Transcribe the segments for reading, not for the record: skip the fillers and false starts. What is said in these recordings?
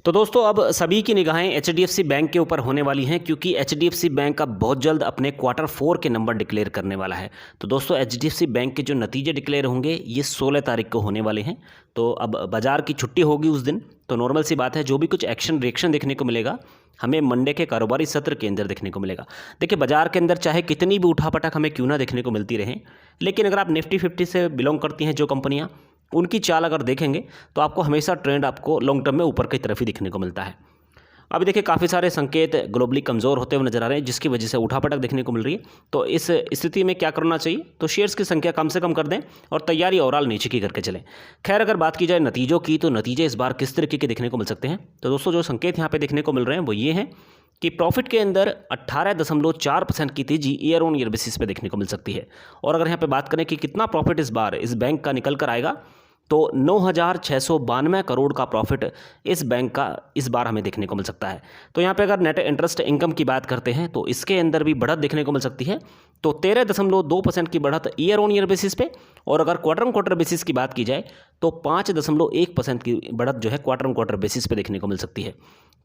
तो दोस्तों अब सभी की निगाहें एचडीएफसी बैंक के ऊपर होने वाली हैं क्योंकि एचडीएफसी बैंक अब बहुत जल्द अपने क्वार्टर 4 के नंबर डिक्लेयर करने वाला है। तो दोस्तों एचडीएफसी बैंक के जो नतीजे डिक्लेयर होंगे ये 16 तारीख को होने वाले हैं। तो अब बाजार की छुट्टी होगी उस दिन, तो नॉर्मल सी बात है जो भी कुछ एक्शन रिएक्शन देखने को मिलेगा हमें मंडे के कारोबारी सत्र के अंदर देखने को मिलेगा। देखिए बाजार के अंदर चाहे कितनी भी उठापटक हमें क्यों ना देखने को मिलती रहे, लेकिन अगर आप निफ्टी 50 से बिलोंग करती हैं जो कंपनियाँ, उनकी चाल अगर देखेंगे तो आपको हमेशा ट्रेंड आपको लॉन्ग टर्म में ऊपर की तरफ ही दिखने को मिलता है। अभी देखिए काफ़ी सारे संकेत ग्लोबली कमज़ोर होते हुए नजर आ रहे हैं जिसकी वजह से उठापटक देखने को मिल रही है। तो इस स्थिति में क्या करना चाहिए, तो शेयर्स की संख्या कम से कम कर दें और तैयारी ओवरऑल नीचे की करके चलें। खैर अगर बात की जाए नतीजों की, तो नतीजे इस बार किस तरीके के देखने को मिल सकते हैं, तो दोस्तों जो संकेत यहाँ पे देखने को मिल रहे हैं वो ये हैं कि प्रॉफिट के अंदर 18.4% की तेजी ईयर ऑन ईयर बेसिस पे देखने को मिल सकती है। और अगर यहाँ पे बात करें कि कितना प्रॉफिट इस बार इस बैंक का निकल कर आएगा, तो 9,692 करोड़ का प्रॉफिट इस बैंक का इस बार हमें देखने को मिल सकता है। तो यहाँ पे अगर नेट इंटरेस्ट इनकम की बात करते हैं तो इसके अंदर भी बढ़त देखने को मिल सकती है। तो 13.2% की बढ़त ईयर ऑन ईयर बेसिस पे, और अगर क्वार्टर ऑन क्वार्टर बेसिस की बात की जाए तो 5.1% की बढ़त जो है क्वार्टर ऑन क्वार्टर बेसिस पे देखने को मिल सकती है।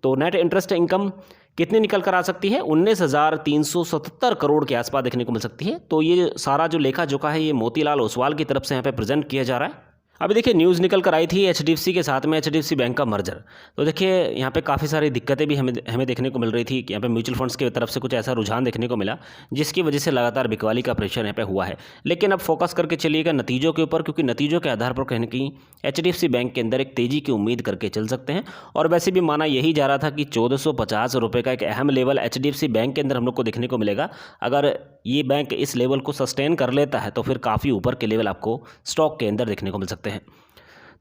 तो नेट इंटरेस्ट इनकम कितनी निकल कर आ सकती है, 19,377 करोड़ के आसपास देखने को मिल सकती है। तो ये सारा जो लेखा जोखा है ये मोतीलाल ओसवाल की तरफ से यहाँ पे प्रेजेंट किया जा रहा है। अभी देखिए न्यूज़ निकल कर आई थी एचडीएफसी के साथ में एचडीएफसी बैंक का मर्जर। तो देखिए यहाँ पे काफ़ी सारी दिक्कतें भी हमें देखने को मिल रही थी कि यहाँ पे म्यूचुअल फंड्स की तरफ से कुछ ऐसा रुझान देखने को मिला जिसकी वजह से लगातार बिकवाली का प्रेशर यहाँ पे हुआ है। लेकिन अब फोकस करके चलिएगा नतीजों के ऊपर, क्योंकि नतीजों के आधार पर कहीं ना कहीं एचडीएफसी बैंक के अंदर एक तेज़ी की उम्मीद करके चल सकते हैं। और वैसे भी माना यही जा रहा था कि 1450 रुपये का एक अहम लेवल एचडीएफसी बैंक के अंदर हम लोग को देखने को मिलेगा। अगर ये बैंक इस लेवल को सस्टेन कर लेता है तो फिर काफ़ी ऊपर के लेवल आपको स्टॉक के अंदर देखने को मिल सकते हैं।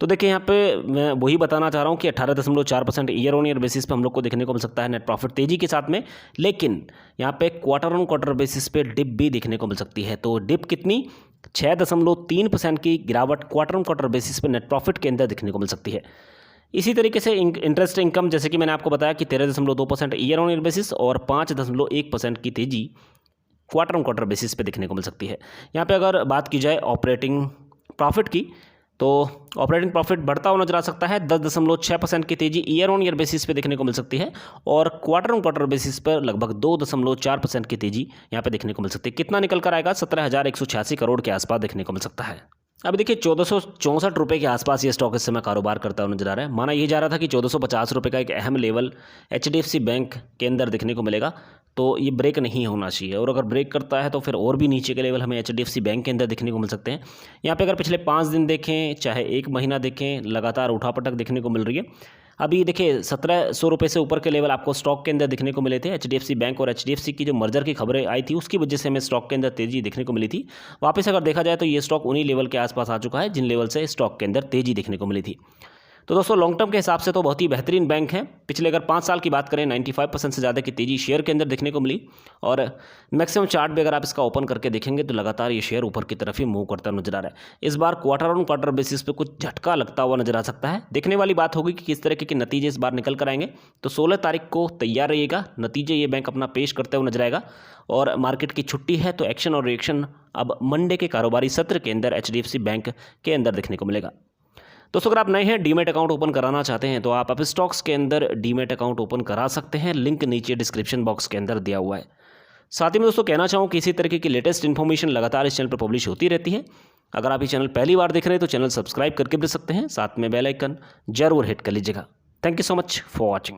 तो देखिए यहाँ पे मैं वही बताना चाह रहा हूँ कि 18.4% ईयर ऑन ईयर बेसिस पे हम लोग को देखने को मिल सकता है नेट प्रॉफिट तेजी के साथ में। लेकिन यहाँ पे क्वार्टर ऑन क्वार्टर बेसिस पे डिप भी देखने को मिल सकती है। तो डिप कितनी, 6.3% की गिरावट क्वार्टर ऑन क्वार्टर बेसिस पे नेट प्रॉफिट के अंदर देखने को मिल सकती है। इसी तरीके से इंटरेस्ट इनकम जैसे कि मैंने आपको बताया कि 13.2% ईयर ऑन ईयर बेसिस और 5.1% की तेजी क्वार्टर ऑन क्वार्टर बेसिस पे देखने को मिल सकती है। यहाँ पे अगर बात की जाए ऑपरेटिंग प्रॉफिट की, तो ऑपरेटिंग प्रॉफिट बढ़ता हुआ नजर आ सकता है। 10.6% की तेजी ईयर ऑन ईयर बेसिस पे देखने को मिल सकती है और क्वार्टर ऑन क्वार्टर बेसिस पर लगभग 2.4% की तेजी यहाँ पे देखने को मिल सकती है। कितना निकल कर आएगा, 17,186 करोड़ के आसपास देखने को मिल सकता है। अब देखिए 1464 रुपये के आसपास ये स्टॉक इस समय कारोबार करता हुआ नजर आ रहा है। माना ये जा रहा था कि 1450 रुपये का एक अहम लेवल एचडीएफसी बैंक के अंदर देखने को मिलेगा, तो ये ब्रेक नहीं होना चाहिए। और अगर ब्रेक करता है तो फिर और भी नीचे के लेवल हमें एचडीएफसी बैंक के अंदर देखने को मिल सकते हैं। यहाँ पे अगर पिछले 5 दिन देखें चाहे 1 महीना देखें, लगातार उठापटक देखने को मिल रही है। अभी देखिए 1700 रुपये से ऊपर के लेवल आपको स्टॉक के अंदर दिखने को मिले थे। एचडीएफसी बैंक और एचडीएफसी की जो मर्जर की खबरें आई थी उसकी वजह से हमें स्टॉक के अंदर तेजी देखने को मिली थी। वापस अगर देखा जाए तो ये स्टॉक उन्हीं लेवल के आसपास आ चुका है जिन लेवल से स्टॉक के अंदर तेजी देखने को मिली थी। तो दोस्तों लॉन्ग टर्म के हिसाब से तो बहुत ही बेहतरीन बैंक है। पिछले अगर 5 साल की बात करें 95% से ज़्यादा की तेजी शेयर के अंदर देखने को मिली। और मैक्सिमम चार्ट भी अगर आप इसका ओपन करके देखेंगे तो लगातार ये शेयर ऊपर की तरफ ही मूव करता नजर आ रहा है। इस बार क्वार्टर ऑन क्वार्टर बेसिस पे कुछ झटका लगता हुआ नजर आ सकता है। देखने वाली बात होगी कि किस तरीके के नतीजे इस बार निकल कर आएंगे। तो 16 तारीख को तैयार रहिएगा, नतीजे ये बैंक अपना पेश करते हुए नजर आएगा। और मार्केट की छुट्टी है तो एक्शन और रिएक्शन अब मंडे के कारोबारी सत्र के अंदर एचडीएफसी बैंक के अंदर देखने को मिलेगा। दोस्तों अगर आप नए हैं, डीमैट अकाउंट ओपन कराना चाहते हैं तो आप स्टॉक्स के अंदर डीमैट अकाउंट ओपन करा सकते हैं। लिंक नीचे डिस्क्रिप्शन बॉक्स के अंदर दिया हुआ है। साथ ही में दोस्तों कहना चाहूँ कि इसी तरीके की लेटेस्ट इन्फॉर्मेशन लगातार इस चैनल पर पब्लिश होती रहती है। अगर आप ये चैनल पहली बार देख रहे हैं तो चैनल सब्सक्राइब करके भी सकते हैं, साथ में बेल आइकन जरूर हिट कर लीजिएगा। Thank you so much for watching.